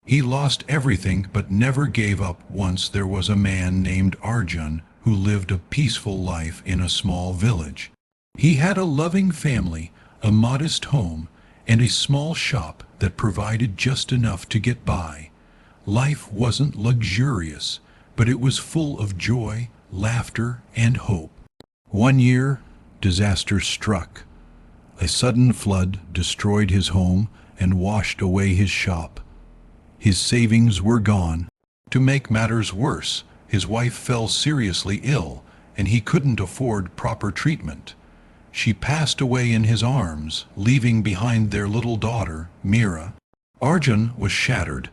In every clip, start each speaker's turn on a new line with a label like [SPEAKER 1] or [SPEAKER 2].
[SPEAKER 1] He lost everything but never gave up. Once there was a man named Arjun who lived a peaceful life in a small village. He had a loving family, a modest home, and a small shop that provided just enough to get by. Life wasn't luxurious, but it was full of joy, laughter, and hope. One year, disaster struck. A sudden flood destroyed his home and washed away his shop. His savings were gone. To make matters worse, his wife fell seriously ill, and he couldn't afford proper treatment. She passed away in his arms, leaving behind their little daughter, Mira. Arjun was shattered.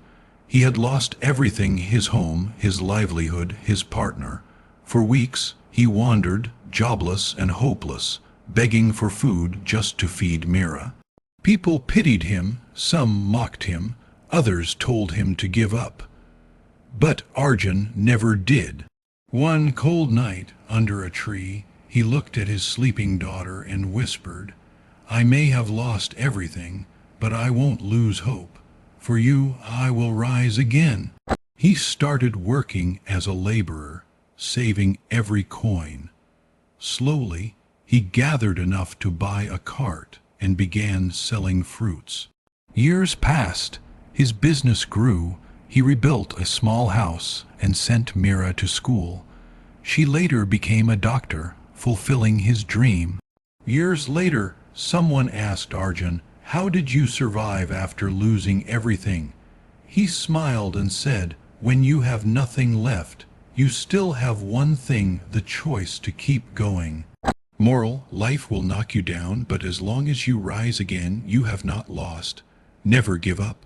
[SPEAKER 1] He had lost everything: his home, his livelihood, his partner. For weeks, he wandered, jobless and hopeless, begging for food just to feed Mira. People pitied him, some mocked him, others told him to give up. But Arjun never did. One cold night, under a tree, he looked at his sleeping daughter and whispered, "I may have lost everything, but I won't lose hope. For you, I will rise again." He started working as a laborer, saving every coin. Slowly, he gathered enough to buy a cart and began selling fruits. Years passed. His business grew. He rebuilt a small house and sent Mira to school. She later became a doctor, fulfilling his dream. Years later, someone asked Arjun, "How did you survive after losing everything?" He smiled and said, "When you have nothing left, you still have one thing: the choice to keep going." Moral: life will knock you down, but as long as you rise again, you have not lost. Never give up.